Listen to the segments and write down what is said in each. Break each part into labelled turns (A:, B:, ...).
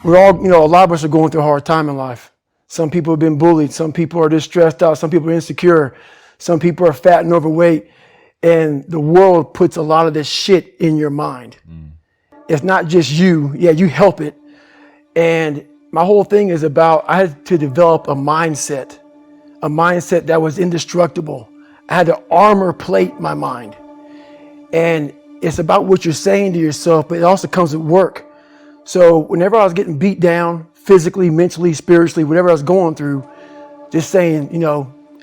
A: We're all, a lot of us are going through a hard time in life. Some people have been bullied. Some people are just stressed out. Some people are insecure. Some people are fat and overweight. And the world puts a lot of this shit in your mind. It's not just you. Yeah, you help it. And my whole thing is about, I had to develop a mindset that was indestructible. I had to armor plate my mind. And it's about what you're saying to yourself, but it also comes with work. So whenever I was getting beat down, physically, mentally, spiritually, whatever I was going through, just saying,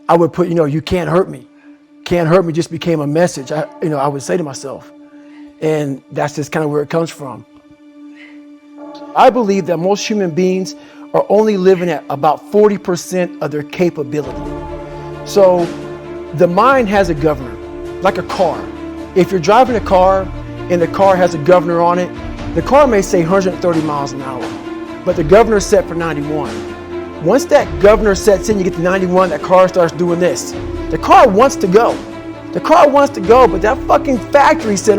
A: I would put, you can't hurt me. Can't hurt me just became a message, I would say to myself. And that's just kind of where it comes from. I believe that most human beings are only living at about 40% of their capability. So the mind has a governor, like a car. If you're driving a car and the car has a governor on it, the car may say 130 miles an hour, but the governor is set for 91. Once that governor sets in, you get to 91, that car starts doing this. The car wants to go. The car wants to go, but that fucking factory said,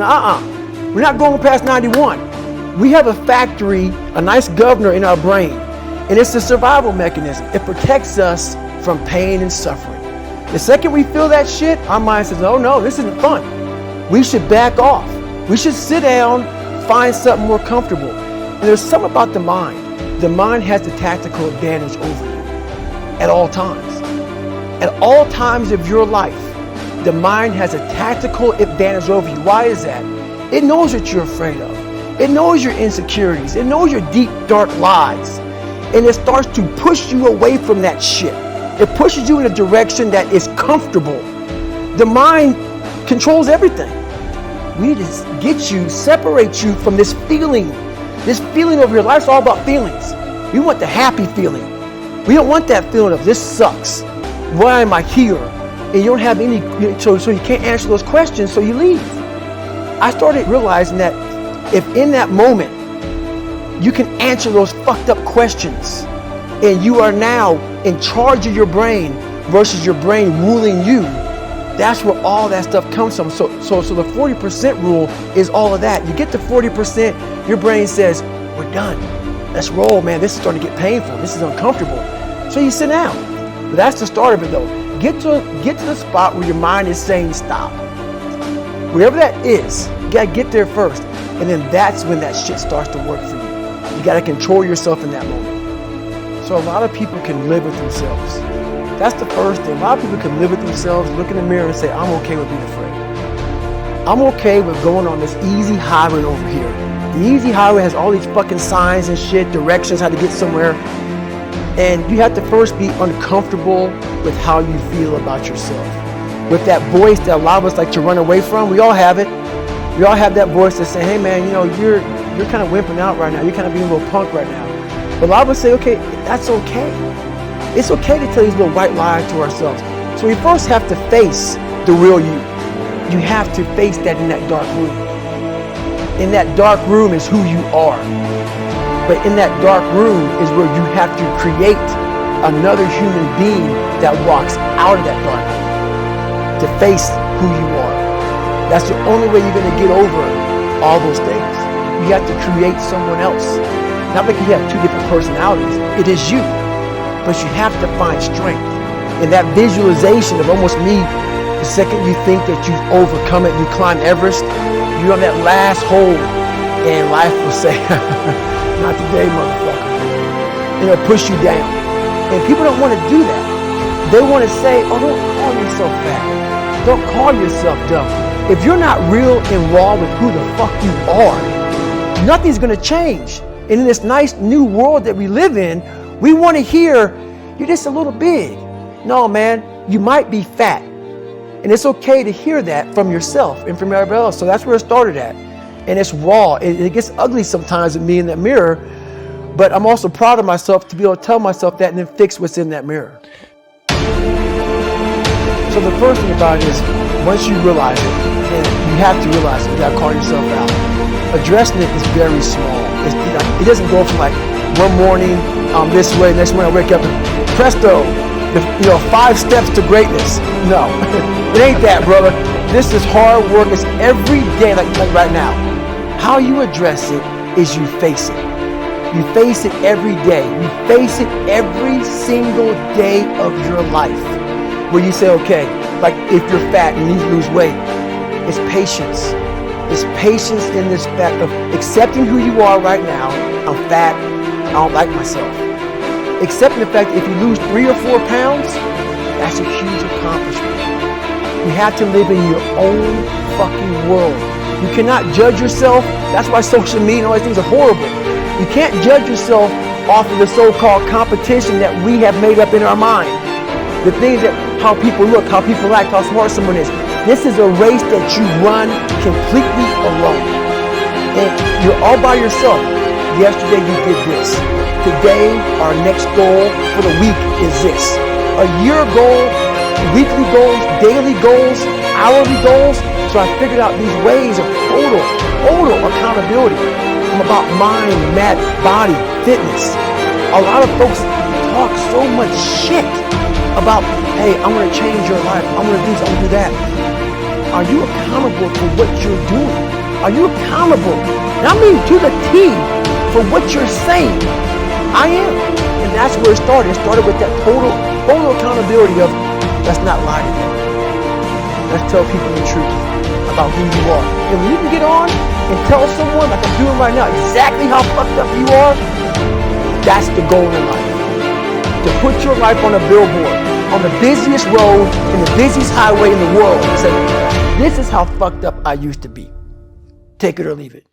A: we're not going past 91. We have a factory, a nice governor in our brain, and it's a survival mechanism. It protects us from pain and suffering. The second we feel that shit, our mind says, oh no, this isn't fun. We should back off. We should sit down, find something more comfortable. And there's something about the mind. The mind has the tactical advantage over you at all times. At all times of your life, the mind has a tactical advantage over you. Why is that? It knows what you're afraid of. It knows your insecurities. It knows your deep, dark lies. And it starts to push you away from that shit. It pushes you in a direction that is comfortable. The mind controls everything. We just get you, separate you from this feeling over your life's all about feelings. We want the happy feeling. We don't want that feeling of this sucks. Why am I here? And you don't have any, so you can't answer those questions, so you leave. I started realizing that if in that moment you can answer those fucked up questions and you are now in charge of your brain versus your brain ruling you, that's where all that stuff comes from. So the 40% rule is all of that. You get to 40%, your brain says, we're done. Let's roll, man. This is starting to get painful. This is uncomfortable. So you sit down. But that's the start of it though. Get to the spot where your mind is saying stop. Whatever that is, you gotta get there first. And then that's when that shit starts to work for you. You gotta control yourself in that moment. So a lot of people can live with themselves. That's the first thing. A lot of people can live with themselves, look in the mirror and say, I'm okay with being afraid. I'm okay with going on this easy highway over here. The easy highway has all these fucking signs and shit, directions, how to get somewhere. And you have to first be uncomfortable with how you feel about yourself. With that voice that a lot of us like to run away from, we all have it. We all have that voice that say, hey man, you're kind of wimping out right now. You're kind of being a little punk right now. But a lot of us say, okay, that's okay. It's okay to tell these little white lies to ourselves. So we first have to face the real you. You have to face that in that dark room. In that dark room is who you are. But in that dark room is where you have to create another human being that walks out of that dark room to face who you are. That's the only way you're going to get over all those things. You have to create someone else. Not like you have two different personalities. It is you. But you have to find strength. And that visualization of almost me, the second you think that you've overcome it, you climb Everest, you're on that last hole, and life will say, not today, motherfucker. And it'll push you down. And people don't want to do that. They want to say, oh, don't call yourself fat. Don't call yourself dumb. If you're not real and raw with who the fuck you are, nothing's going to change. And in this nice new world that we live in, we want to hear, you're just a little big. No, man, you might be fat. And it's okay to hear that from yourself and from everybody else. So that's where it started at. And it's raw. It gets ugly sometimes with me in that mirror. But I'm also proud of myself to be able to tell myself that and then fix what's in that mirror. So the first thing about it is, once you realize it, and you have to realize it, you got to call yourself out. Addressing it is very small. It doesn't go from like one morning, this way, next morning I wake up and presto, 5 steps to greatness. No, it ain't that, brother. This is hard work. It's every day, like right now. How you address it is you face it. You face it every day. You face it every single day of your life. Where you say, okay, like if you're fat and you need to lose weight, it's patience. It's patience in this fact of accepting who you are right now. I'm fat. I don't like myself. Accepting the fact that if you lose 3 or 4 pounds, that's a huge accomplishment. You have to live in your own fucking world. You cannot judge yourself. That's why social media and all these things are horrible. You can't judge yourself off of the so-called competition that we have made up in our mind. The things that, how people look, how people act, how smart someone is. This is a race that you run completely alone. And you're all by yourself. Yesterday you did this. Today, our next goal for the week is this. A year goal, weekly goals, daily goals, hourly goals. So I figured out these ways of total accountability. I'm about mind, body, fitness. A lot of folks talk so much shit about, hey, I'm going to change your life. I'm going to do this, I'm going to do that. Are you accountable for what you're doing? Are you accountable? And I mean to the T for what you're saying. I am. And that's where it started. It started with that total accountability of, let's not lie to them. Let's tell people the truth about who you are. And when you can get on and tell someone, like I'm doing right now, exactly how fucked up you are, that's the goal in life. To put your life on a billboard, on the busiest road, in the busiest highway in the world, and say, this is how fucked up I used to be. Take it or leave it.